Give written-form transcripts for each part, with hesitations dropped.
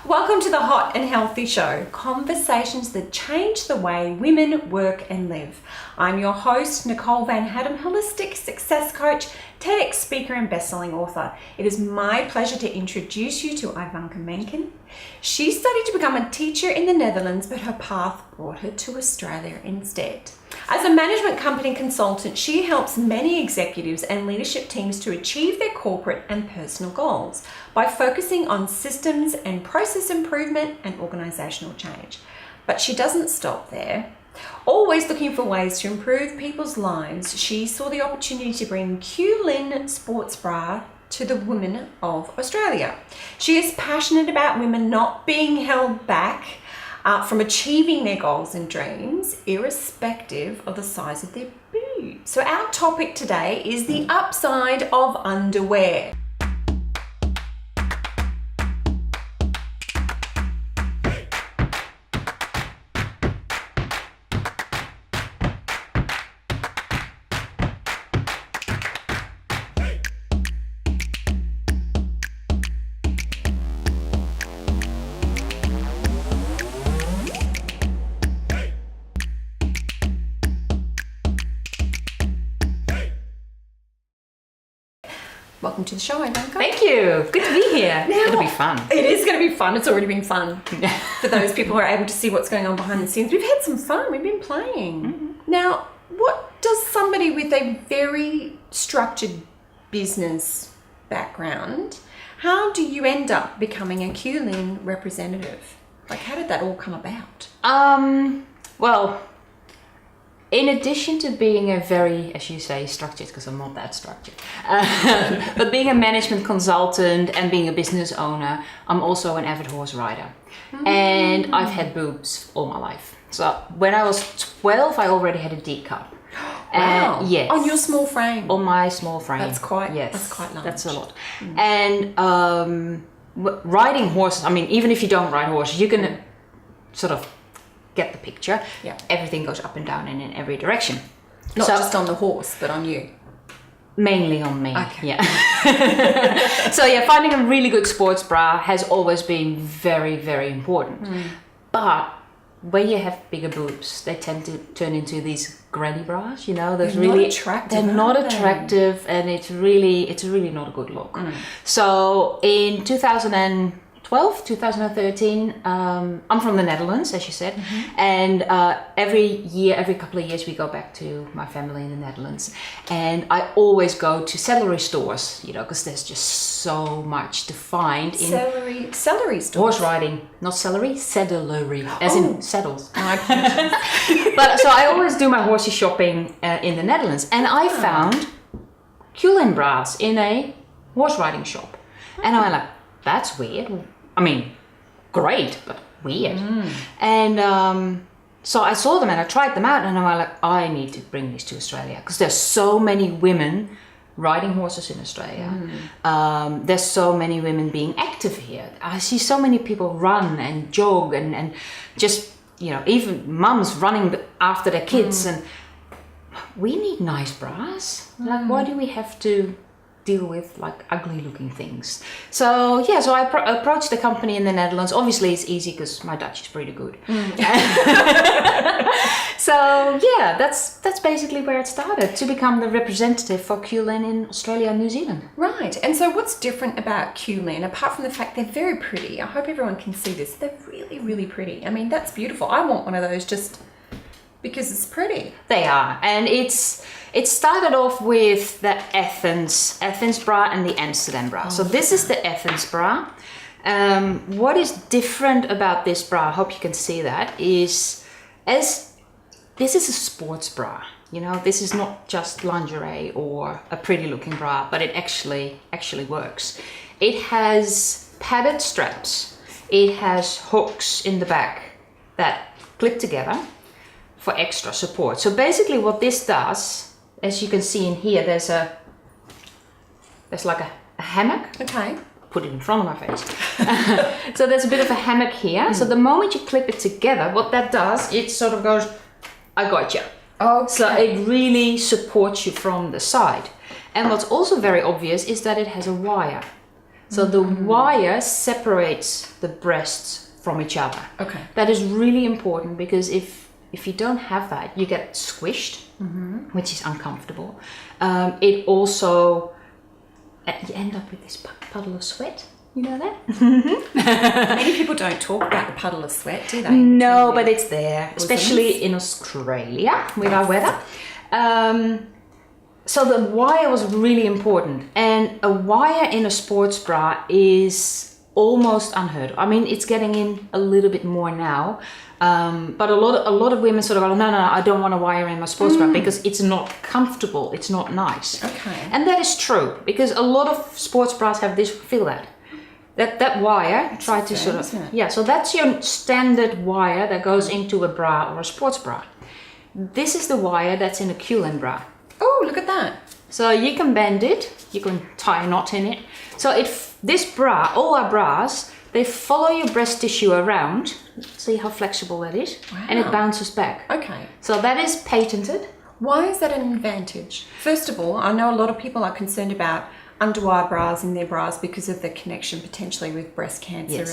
Welcome to the Hot and Healthy Show, conversations that change the way women work and live. I'm your host, Nicole van Hattem, holistic success coach, TEDx speaker and bestselling author. It is my pleasure to introduce you to Ivanka Menken. She studied to become a teacher in the Netherlands, but her path brought her to Australia instead. As a management company consultant, she helps many executives and leadership teams to achieve their corporate and personal goals by focusing on systems and process improvement and organisational change. But she doesn't stop there. Always looking for ways to improve people's lives, she saw the opportunity to bring Q-linn sports bra to the women of Australia. She is passionate about women not being held back from achieving their goals and dreams, irrespective of the size of their boobs. So our topic today is the upside of underwear. Welcome to the show, Ivanka. Thank you. Good to be here. It'll be fun. It is going to be fun. It's already been fun. For those people who are able to see what's going on behind the scenes, we've had some fun. We've been playing. Mm-hmm. Now, what does somebody with a very structured business background, how do you end up becoming a Q-linn representative? Like, how did that all come about? Well, in addition to being a very, as you say, structured, because I'm not that structured, but being a management consultant and being a business owner, I'm also an avid horse rider. And I've had boobs all my life. So when I was 12, I already had a D cup. Wow. Yes. On your small frame. On my small frame. That's quite large. That's a lot. And riding horses, I mean, even if you don't ride horses, you can sort of get the picture. Yeah. Everything goes up and down and in every direction. Not just on the horse, but on you. Mainly on me. Okay. Yeah. So yeah, finding a really good sports bra has always been very, very important. But when you have bigger boobs, they tend to turn into these granny bras, you know, They're not attractive. They're not attractive, and it's really not a good look. So in 2013, I'm from the Netherlands, as you said, and every couple of years we go back to my family in the Netherlands, and I always go to celery stores, you know, because there's just so much to find in celery stores. Horse riding, not celery, saddlery, as in saddles. I apologize. But so I always do my horsey shopping in the Netherlands, and I found Q-linn bras in a horse riding shop, and I'm like, that's weird. I mean, great, but weird. And so I saw them and I tried them out, and I'm like, I need to bring these to Australia because there's so many women riding horses in Australia. There's so many women being active here. I see so many people run and jog and just, you know, even mums running after their kids. And we need nice bras. Like, why do we have to deal with like ugly looking things? So yeah, so I approached the company in the Netherlands. Obviously it's easy because my Dutch is pretty good. So yeah, that's basically where it started, to become the representative for Q-linn in Australia and New Zealand. Right. And so what's different about Q-linn, apart from the fact they're very pretty? I hope everyone can see this. They're really, really pretty. I mean, that's beautiful. I want one of those just because it's pretty. They are. And it started off with the Athens Bra and the Amsterdam Bra. So this is the Athens Bra. What is different about this bra, I hope you can see that, is this is a sports bra. You know, this is not just lingerie or a pretty looking bra, but it actually works. It has padded straps. It has hooks in the back that clip together for extra support. So basically what this does, as you can see in here, there's like a hammock. Okay. Put it in front of my face. So there's a bit of a hammock here. So the moment you clip it together, what that does, it sort of goes, I got you. Okay. So it really supports you from the side. And what's also very obvious is that it has a wire. So the wire separates the breasts from each other. Okay. That is really important because if you don't have that, you get squished, which is uncomfortable. It also, you end up with this puddle of sweat. You know that? Many people don't talk about the puddle of sweat, do they? No, but it's there, especially in Australia with our weather. So the wire was really important, and a wire in a sports bra is almost unheard of. I mean, it's getting in a little bit more now, but a lot of women sort of go, no, I don't want a wire in my sports bra because it's not comfortable, it's not nice. Okay. And that is true because a lot of sports bras have this. Feel that wire. Try to sort of So that's your standard wire that goes into a bra or a sports bra. This is the wire that's in a Q-linn bra. Oh, look at that. So you can bend it, you can tie a knot in it. So this bra, all our bras, they follow your breast tissue around. See how flexible that is? Wow. And it bounces back. Okay. So that is patented. Why is that an advantage? First of all, I know a lot of people are concerned about underwire bras in their bras because of the connection potentially with breast cancer,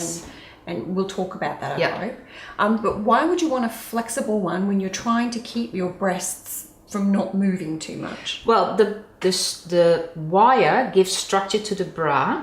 and we'll talk about that, I hope. But why would you want a flexible one when you're trying to keep your breasts from not moving too much? Well, the wire gives structure to the bra.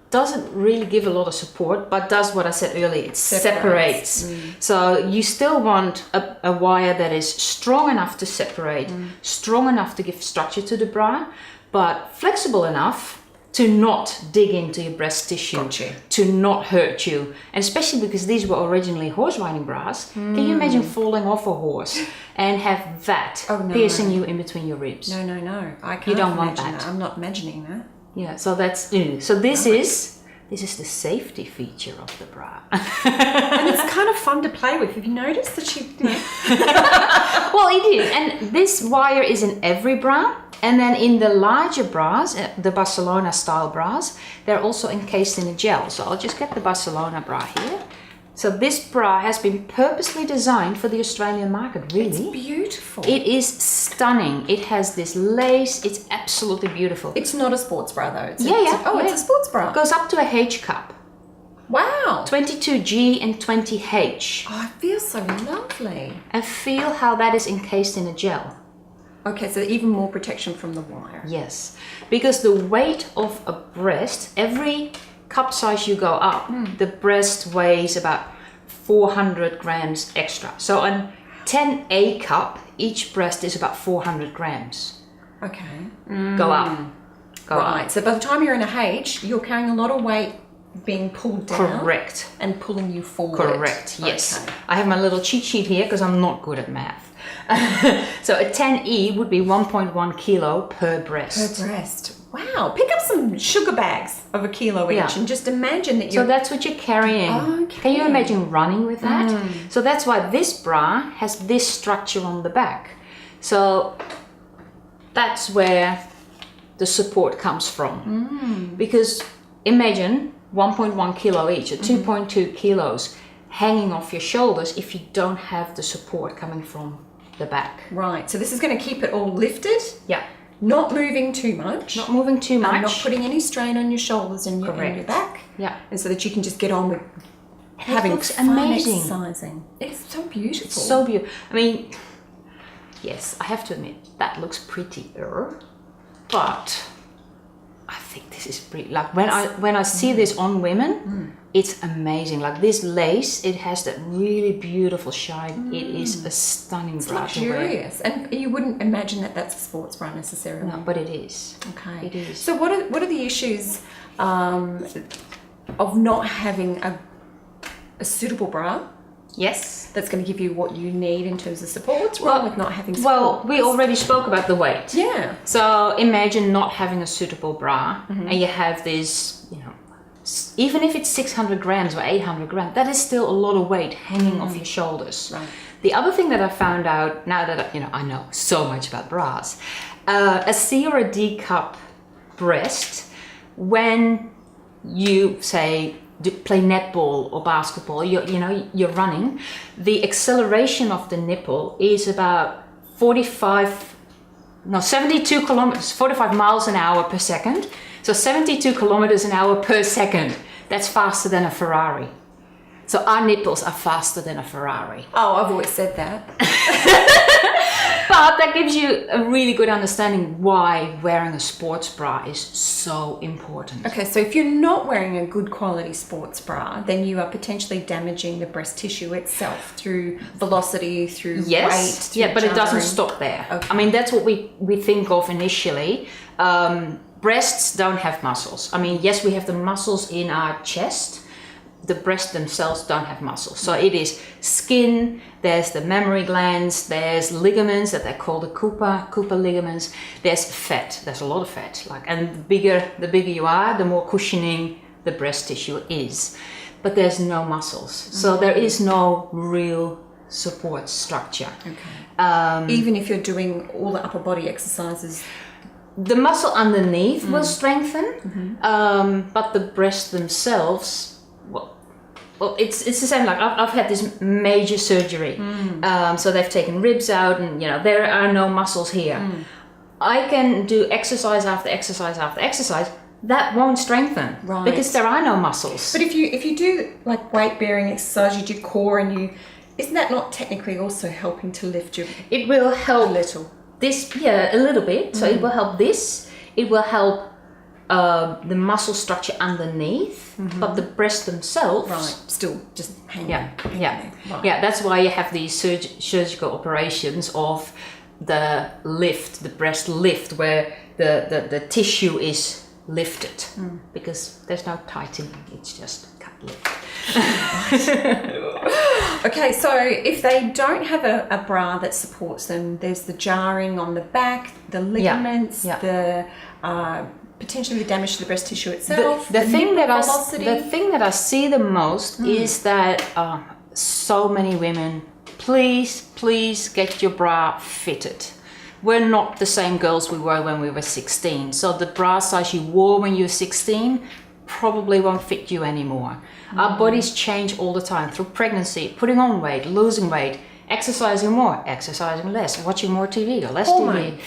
Doesn't really give a lot of support, but does what I said earlier. It separates. So you still want a wire that is strong enough to separate, strong enough to give structure to the bra, but flexible enough to not dig into your breast tissue, to not hurt you. And especially because these were originally horse riding bras. Can you imagine falling off a horse and have that piercing you in between your ribs? No. I can't. You don't want imagine that. I'm not imagining that. Yeah, so that's so this is the safety feature of the bra. And it's kind of fun to play with. Have you noticed that she? Well, it is, and this wire is in every bra. And then in the larger bras, the Barcelona style bras, they're also encased in a gel. So I'll just get the Barcelona bra here. So this bra has been purposely designed for the Australian market, really. It's beautiful. It is stunning. It has this lace. It's absolutely beautiful. It's not a sports bra though. It's it's a sports bra. It goes up to a H cup. Wow. 22G and 20H. Oh, it feels so lovely. And feel how that is encased in a gel. Okay, so even more protection from the wire. Yes, because the weight of a breast, every cup size you go up, the breast weighs about 400 grams extra. So a 10A cup, each breast is about 400 grams. Okay. Go up. Go Right, up. so by the time you're in a H, you're carrying a lot of weight being pulled down. Correct. And pulling you forward. Correct, yes. Okay. I have my little cheat sheet here because I'm not good at math. So a 10E would be 1.1 kilo per breast. Per breast. Wow. Pick up some sugar bags of a kilo each and just imagine that you're... So that's what you're carrying. Okay. Can you imagine running with that? So that's why this bra has this structure on the back. So that's where the support comes from. Because imagine 1.1 kilo each, or 2.2 kilos hanging off your shoulders if you don't have the support coming from the back. Right. So this is going to keep it all lifted. Yeah. Not moving too much. Not moving too much. And not putting any strain on your shoulders and your back. Yeah. And so that you can just get on with having looks fun amazing. exercising. It's so beautiful. So beautiful. I mean, yes, I have to admit, that looks prettier, but I think this is pretty, like when I see this on women, it's amazing. Like this lace, it has that really beautiful shine. It is a stunning bra to wear. Luxurious, and you wouldn't imagine that that's a sports bra necessarily. No, but it is. Okay, it is. So what are the issues of not having a suitable bra? Yes. That's going to give you what you need in terms of support. What's wrong with not having support? Well, we already spoke about the weight. Yeah. So imagine not having a suitable bra and you have this, even if it's 600 grams or 800 grams, that is still a lot of weight hanging off your shoulders. Right. The other thing that I found out, now that I know so much about bras, a C or a D cup breast, when you say play netball or basketball, you're running, the acceleration of the nipple is about 72 kilometers, 45 miles an hour per second. So 72 kilometers an hour per second. That's faster than a Ferrari. So our nipples are faster than a Ferrari. Oh, I've always said that. But that gives you a really good understanding why wearing a sports bra is so important. Okay, so if you're not wearing a good quality sports bra, then you are potentially damaging the breast tissue itself through velocity, through weight. Through but it doesn't jarring. stop there. Okay. I mean, that's what we think of initially. Breasts don't have muscles. I mean, yes, we have the muscles in our chest. The breasts themselves don't have muscles. So it is skin, there's the mammary glands, there's ligaments that they call the Cooper ligaments, there's fat, there's a lot of fat. And the bigger you are, the more cushioning the breast tissue is. But there's no muscles. So there is no real support structure. Okay. Even if you're doing all the upper body exercises, the muscle underneath will strengthen, but the breasts themselves, well, it's the same. Like I've had this major surgery, so they've taken ribs out, and there are no muscles here. I can do exercise after exercise after exercise. That won't strengthen because there are no muscles. But if you do like weight bearing exercise, you do core, and isn't that not technically also helping to lift your? It will help a little. This, a little bit. So it will help this. It will help the muscle structure underneath, but the breasts themselves still just hanging. Yeah. That's why you have these surgical operations of the breast lift, where the tissue is lifted, because there's no tightening. It's just cut lift. Okay, so if they don't have a bra that supports them, there's the jarring on the back, the ligaments, the potentially the damage to the breast tissue itself. The thing that I see the most is that so many women, please get your bra fitted. We're not the same girls we were when we were 16. So the bra size you wore when you were 16 probably won't fit you anymore. Our bodies change all the time through pregnancy, putting on weight, losing weight, exercising more, exercising less, watching more TV or less TV.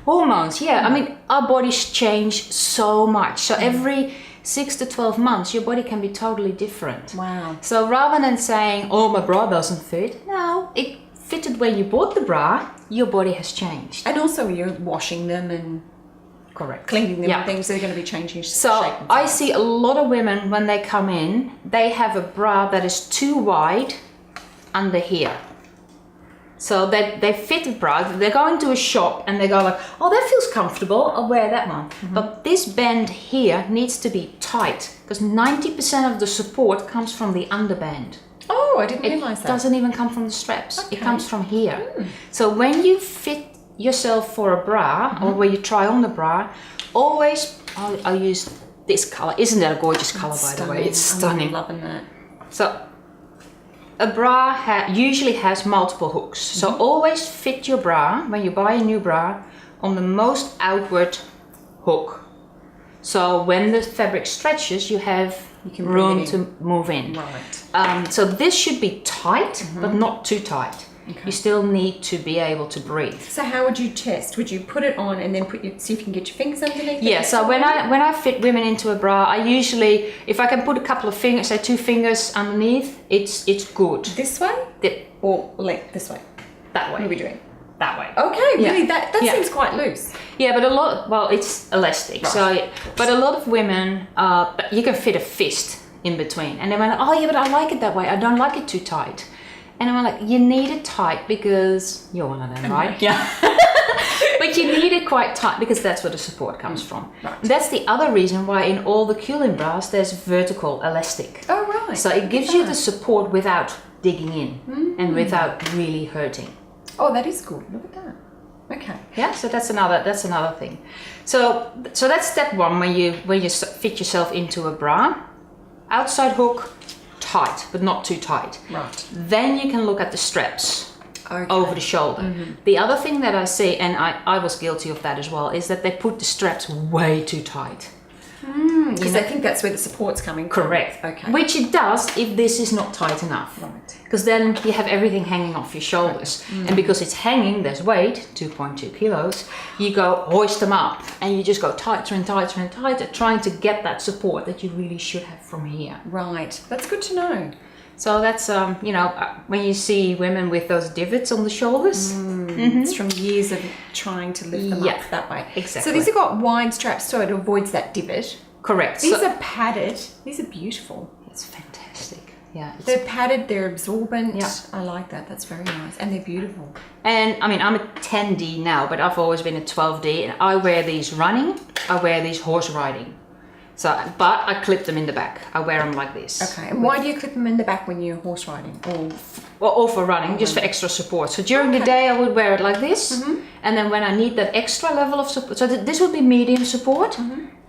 Hormones, I mean, our bodies change so much. So every 6 to 12 months, your body can be totally different. Wow. So rather than saying, oh, my bra doesn't fit, no, it fitted when you bought the bra, your body has changed. And also you're washing them and cleaning them and things, they're going to be changing shape. So I see a lot of women, when they come in, they have a bra that is too wide under here. So they fit the bra, they go into a shop and they go like, oh, that feels comfortable, I'll wear that one. But this band here needs to be tight, because 90% of the support comes from the underband. Oh, I didn't realize that. It doesn't even come from the straps, it comes from here. So when you fit yourself for a bra, or when you try on the bra, always, I'll use this color. Isn't that a gorgeous color, by the way? It's stunning. I'm loving that. So a bra usually has multiple hooks. So always fit your bra, when you buy a new bra, on the most outward hook. So when the fabric stretches, you have room to move in. Right. So this should be tight, but not too tight. Okay. You still need to be able to breathe. So how would you test? Would you put it on and then see if you can get your fingers underneath? Yeah, so when I fit women into a bra, I usually, if I can put a couple of fingers, say 2 fingers underneath, it's good. This way? Or like this way? That way. What are we doing? That way. Okay, really? That seems quite loose. Yeah, but it's elastic. Right. So, but a lot of women, you can fit a fist in between. And they went, oh yeah, but I like it that way. I don't like it too tight. And I'm like, you need it tight because you're one of them, right? Yeah. But you need it quite tight because that's where the support comes from. Right. That's the other reason why in all the Q-linn bras there's vertical elastic. Oh, right. So it gives you the support without digging in and without really hurting. Oh, that is good. Look at that. Okay. Yeah. So that's another thing. So that's step one when you fit yourself into a bra. Outside hook. Tight, but not too tight. Right. Then you can look at the straps over the shoulder. The other thing that I see, and I was guilty of that as well, is that they put the straps way too tight. Because I think that's where the support's coming from. Correct. Okay. Which it does if this is not tight enough. Right. Because then you have everything hanging off your shoulders. And because it's hanging, there's weight, 2.2 kilos, you go hoist them up and you just go tighter and tighter and tighter, trying to get that support that you really should have from here. Right. That's good to know. So that's, when you see women with those divots on the shoulders. It's from years of trying to lift them up that way. Exactly. So these have got wide straps so it avoids that divot. Correct. These are padded. These are beautiful. It's fantastic. Yeah. They're padded, they're absorbent. Yeah. I like that. That's very nice. And they're beautiful. And I mean, I'm a 10D now, but I've always been a 12D. And I wear these running, I wear these horse riding. So, but I clip them in the back. I wear them like this. Okay. And why do you clip them in the back when you're horse riding? Or for running, just for extra support. So during the day, I would wear it like this. And then when I need that extra level of support, so this would be medium support,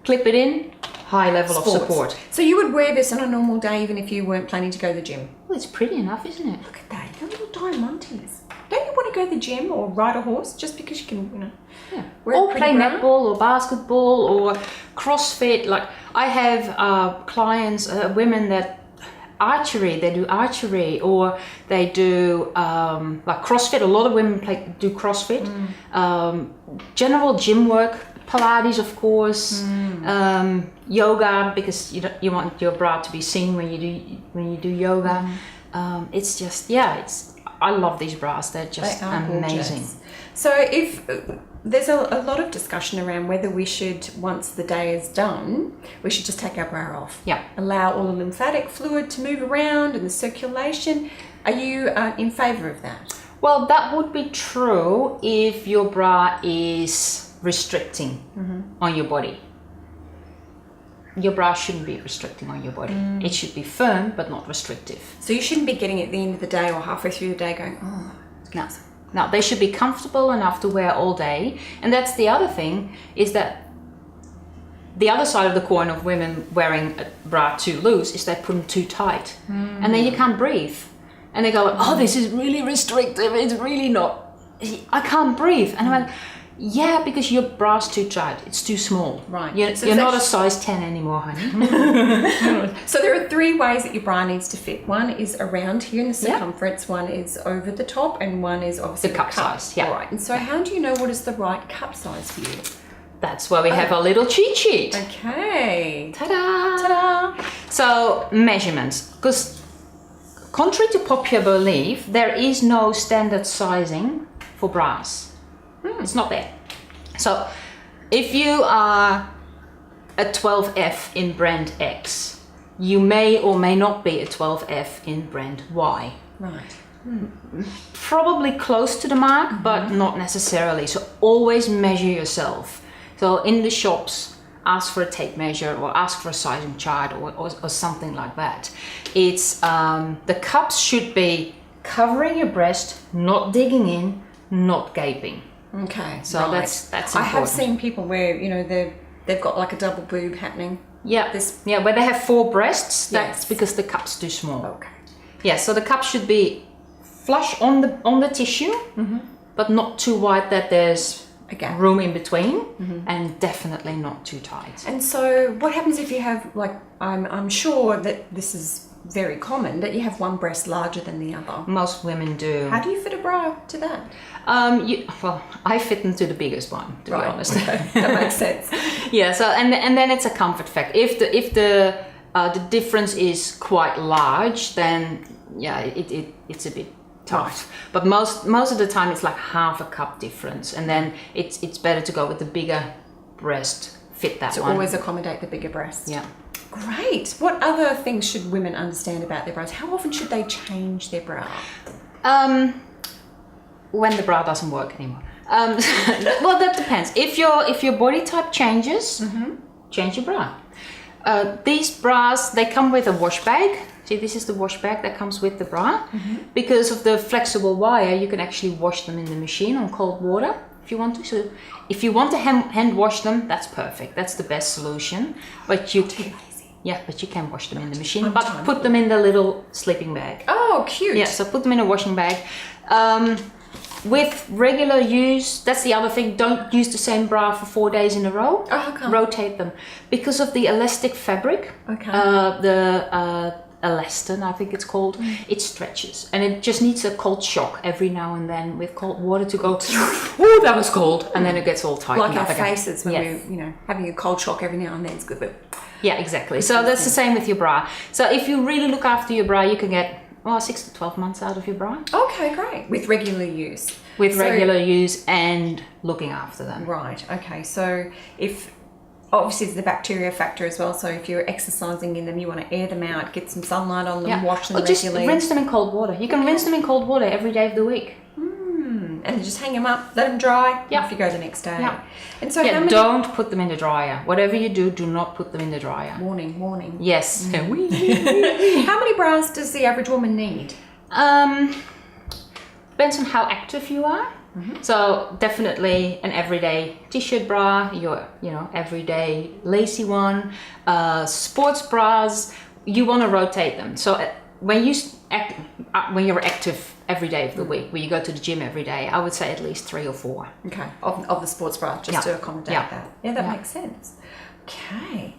clip it in, high level of support. So you would wear this on a normal day even if you weren't planning to go to the gym? Well, it's pretty enough, isn't it? Look at that. Your little diamantes. Don't you want to go to the gym or ride a horse just because you can, wear Or a play pretty bra? netball or basketball or CrossFit. Like I have clients, women that they do archery, or they do like CrossFit. A lot of women do CrossFit. General gym work, Pilates, of course, yoga, because you want your bra to be seen when you do yoga. It's just I love these bras. They're just amazing. Gorgeous. So if there's a lot of discussion around whether we should, once the day is done, we should just take our bra off. Yeah. Allow all the lymphatic fluid to move around and the circulation. Are you in favour of that? Well, that would be true if your bra is restricting on your body. Your bra shouldn't be restricting on your body. It should be firm but not restrictive. So you shouldn't be getting at the end of the day or halfway through the day going, No, they should be comfortable enough to wear all day. And that's the other thing, is that the other side of the coin of women wearing a bra too loose is they put them too tight. And then you can't breathe. And they go, oh, this is really restrictive. It's really not. I can't breathe. And I'm like, yeah, because your bra's too tight. It's too small. Right. You're not a size 10 anymore, honey. So there are 3 ways that your bra needs to fit. One is around here in the circumference, one is over the top, and one is obviously The cup size, yeah. All right. And so how do you know what is the right cup size for you? That's why we have a little cheat sheet. Okay. Ta-da! Ta-da! So measurements, because contrary to popular belief, there is no standard sizing for bras. It's not there. So if you are a 12F in brand X, you may or may not be a 12F in brand Y. Right. Probably close to the mark, but not necessarily. So always measure yourself. So in the shops, ask for a tape measure or ask for a sizing chart or something like that. It's the cups should be covering your breast, not digging in, not gaping. Okay. So right. that's important. I have seen people where, they've got like a double boob happening. Yeah. Where they have 4 breasts, that's because the cup's too small. Okay. Yeah, so the cup should be flush on the tissue, but not too wide that there's room in between, and definitely not too tight. And so what happens if you have, like, I'm sure that this is very common, that you have one breast larger than the other? Most women do. How do you fit a bra to that? I fit them to the biggest one, to be honest. That makes sense. Yeah, so and then it's a comfort factor. If the difference is quite large, then it's a bit tough. Right. But most of the time it's like half a cup difference, and then it's better to go with the bigger breast, fit that one. So always accommodate the bigger breast. Yeah. Great. What other things should women understand about their bras? How often should they change their bra? When the bra doesn't work anymore. Well, that depends. If your body type changes, change your bra. These bras, they come with a wash bag. See, this is the wash bag that comes with the bra. Because of the flexible wire, you can actually wash them in the machine on cold water if you want to. So if you want to hand wash them, that's perfect. That's the best solution. But you can wash them in the machine. But put them in the little sleeping bag. Oh, cute. Yeah, so put them in a washing bag. with regular use, that's the other thing, don't use the same bra for 4 days in a row. Oh, how come? Rotate them. Because of the elastic fabric, Okay. the elastin, I think it's called, it stretches. And it just needs a cold shock every now and then with cold water to go, oh, that was cold. And then it gets all tight. Like our faces when we're, having a cold shock every now and then is good. But yeah, exactly. So that's the same with your bra. So if you really look after your bra, you can get 6 to 12 months out of your bra. Okay, great. With regular use. With regular use and looking after them. Right. Okay. So obviously there's the bacteria factor as well. So if you're exercising in them, you want to air them out, get some sunlight on them, wash them regularly. Just rinse them in cold water. You can rinse them in cold water every day of the week. And just hang them up, let them dry, off you go the next day. Yeah. And so don't put them in the dryer. Whatever you do, do not put them in the dryer. Warning. Yes. How many bras does the average woman need? Depends on how active you are. So definitely an everyday t-shirt bra, your everyday lacy one, sports bras. You want to rotate them. So when you're active every day of the week, when you go to the gym every day, I would say at least 3 or 4. Okay, of the sports bra, just to accommodate that. Yeah, that makes sense. Okay.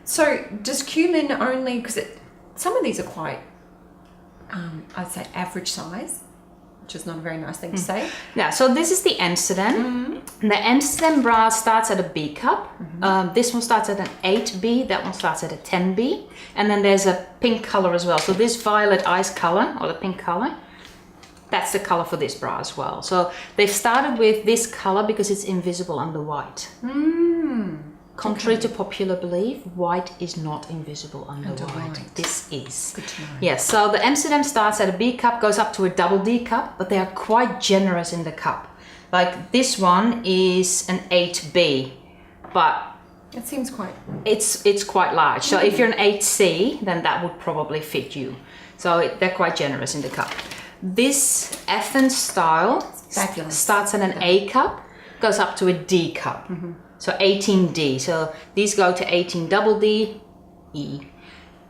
So does Q-linn only, because some of these are quite, I'd say average size, which is not a very nice thing to say. Yeah, so this is the Amsterdam. The Amsterdam bra starts at a B cup. This one starts at an 8B, that one starts at a 10B. And then there's a pink color as well. So this violet ice color, or the pink color, that's the color for this bra as well. So they've started with this color because it's invisible under white. Contrary to popular belief, white is not invisible under white. This is. Good to know. Yes, so the Amsterdam starts at a B cup, goes up to a double D cup, but they are quite generous in the cup. Like this one is an 8B, but it seems quite... It's quite large. So if you're an 8C, then that would probably fit you. So they're quite generous in the cup. This Athens style starts at an A cup, goes up to a D cup. So 18D. So these go to 18 double D, E.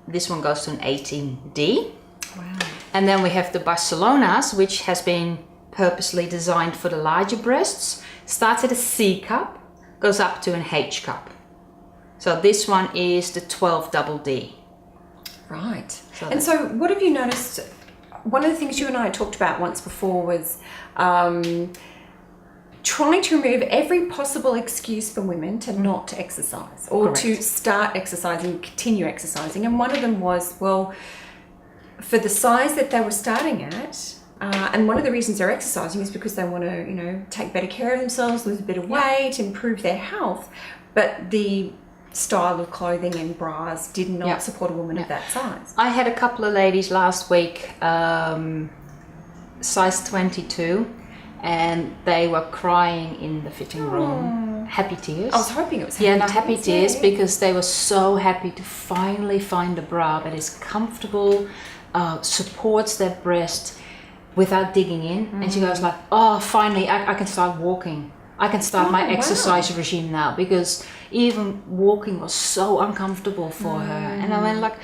This one goes to an 18D. Wow. And then we have the Barcelonas, which has been purposely designed for the larger breasts. Starts at a C cup, goes up to an H cup. So this one is the 12 double D. Right. So what have you noticed? One of the things you and I had talked about once before was trying to remove every possible excuse for women to not exercise or to start exercising, continue exercising. And one of them was, well, for the size that they were starting at, and one of the reasons they're exercising is because they want to, take better care of themselves, lose a bit of weight, improve their health. But the style of clothing and bras did not support a woman of that size. I had a couple of ladies last week, size 22. And they were crying in the fitting room. Happy tears. I was hoping it was happy tears. Happy tears because they were so happy to finally find a bra that is comfortable, supports their breast without digging in. And she goes like, oh, finally, I can start walking. I can start my exercise regime now, because even walking was so uncomfortable for her. And I went like,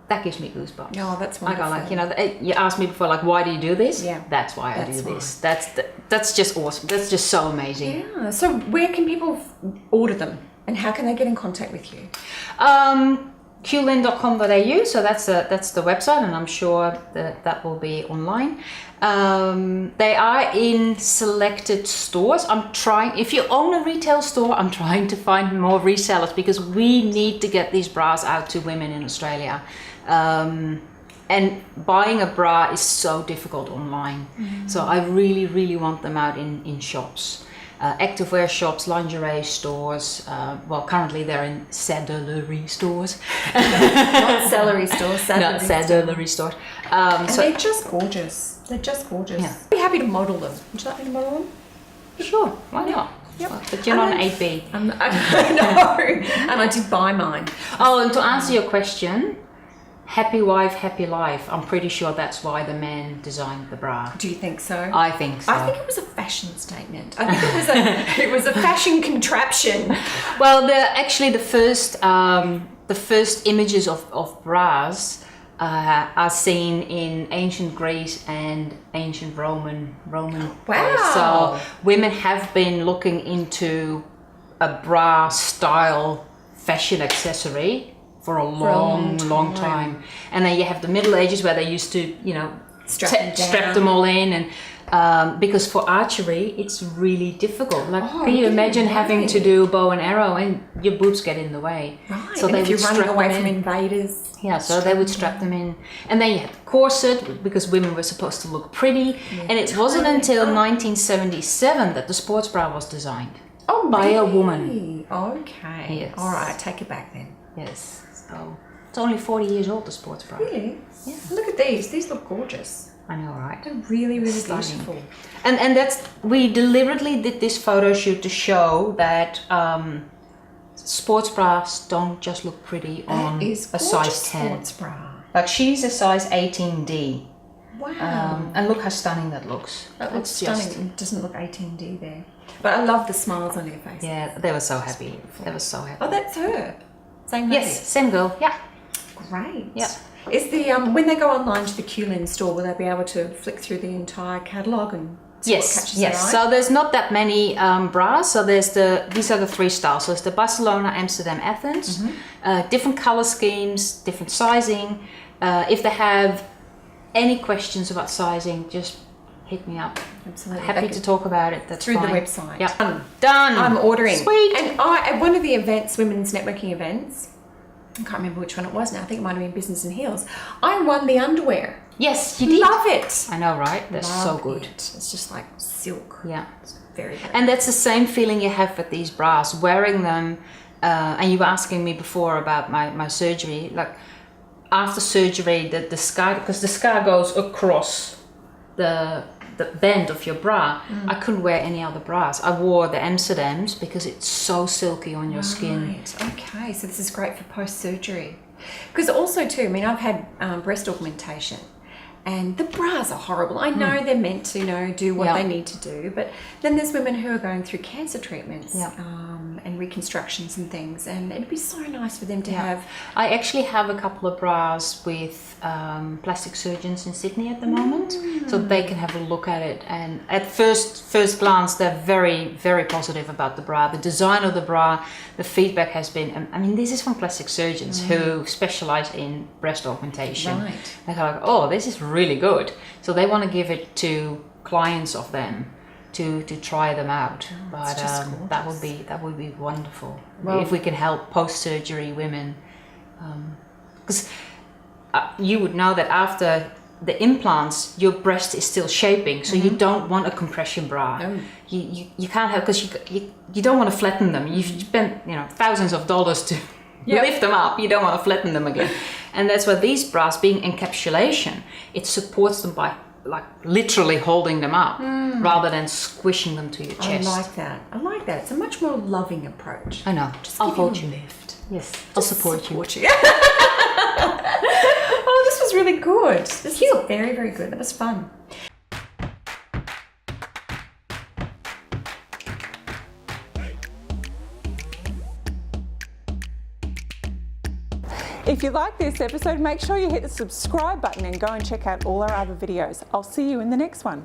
that gives me goosebumps. Oh, that's wonderful. I go like, you asked me before, like, why do you do this? Yeah. That's why I do this. That's just awesome. That's just so amazing. Yeah. So where can people order them, and how can they get in contact with you? Q-linn.com.au. So that's the website, and I'm sure that will be online. They are in selected stores. If you own a retail store, I'm trying to find more resellers, because we need to get these bras out to women in Australia. And buying a bra is so difficult online. So I really, really want them out in shops. Activewear shops, lingerie stores. Currently they're in saddlery stores. Not celery stores, Not saddlery stores. And they're just gorgeous. They're just gorgeous. Yeah. I'd be happy to model them. Would you like me to model them? Sure, why not? Yep. But you're not an 8B. No, and I did buy mine. Oh, and to answer your question, happy wife, happy life. I'm pretty sure that's why the man designed the bra. Do you think so? I think so. I think it was a fashion statement. I think it was a fashion contraption. Well, the first images of bras are seen in ancient Greece and ancient Roman. Wow. So women have been looking into a bra style fashion accessory for a long time. And then you have the Middle Ages where they used to, you know, strap them all in, and because for archery it's really difficult. Like, can you imagine having to do bow and arrow and your boobs get in the way? Right. So and they if would you're running away them from in. invaders. Yeah, so they would strap them in. And then you had the corset, because women were supposed to look pretty. And it wasn't until 1977 that the sports bra was designed. Oh, by really? a woman. Okay. Yes. All right, take it back then. Yes. So it's only 40 years old, the sports bra. Really? Yeah. Look at these. These look gorgeous. I know, right? They're really, really Stunning. beautiful. And that's, we deliberately did this photo shoot to show that sports bras don't just look pretty on a size 10. Sports bra. Like, she's a size 18D. Wow. And look how stunning that looks. That looks It's stunning. It doesn't look 18D there. But I love the smiles on her face. Yeah, they were so happy. They were so happy. Oh, that's her. Same lady. Yes, same girl. Yeah. Great. Yeah. Is the when they go online to the Q-linn store, will they be able to flick through the entire catalogue and see what catches their eye? So there's not that many bras. So there's these are the three styles. So it's the Barcelona, Amsterdam, Athens. Different color schemes, different sizing. If they have any questions about sizing, just hit me up. Absolutely. Happy to talk about it. That's through fine. the website. Yeah. Done. I'm ordering. Sweet. And at one of the events, women's networking events, I can't remember which one it was now. I think it might have been Business and Heels. I won the underwear. Yes, you did. Love it. I know, right? They're so Love good. it. It's just like silk. Yeah. It's very, very And that's the same feeling you have with these bras. Wearing them, and you were asking me before about my surgery. Like, after surgery, the scar, because the scar goes across the bend of your bra. I couldn't wear any other bras. I wore the Amsterdams because it's so silky on your skin. Right. Okay, so this is great for post-surgery. Because also too, I mean, I've had breast augmentation, and the bras are horrible. I know they're meant to, you know, do what they need to do, but then there's women who are going through cancer treatments and reconstructions and things, and it'd be so nice for them to have. I actually have a couple of bras with plastic surgeons in Sydney at the moment, so they can have a look at it. And at first glance, they're very, very positive about the bra. The design of the bra, the feedback has been, I mean, this is from plastic surgeons who specialize in breast augmentation. Right. They're like, oh, this is really good. So they want to give it to clients of them to try them out. But that would be wonderful if we can help post-surgery women, because you would know that after the implants, your breast is still shaping, so you don't want a compression bra. No. You can't have, because you don't want to flatten them. You've spent thousands of dollars to lift them up. You don't want to flatten them again. And that's why these bras, being encapsulation, it supports them by like literally holding them up rather than squishing them to your chest. I like that. It's a much more loving approach. I know. Just I'll give you hold a you. lift. Yes, I'll support you. Oh, this was really good. This was very, very good. That was fun. If you like this episode, make sure you hit the subscribe button and go and check out all our other videos. I'll see you in the next one.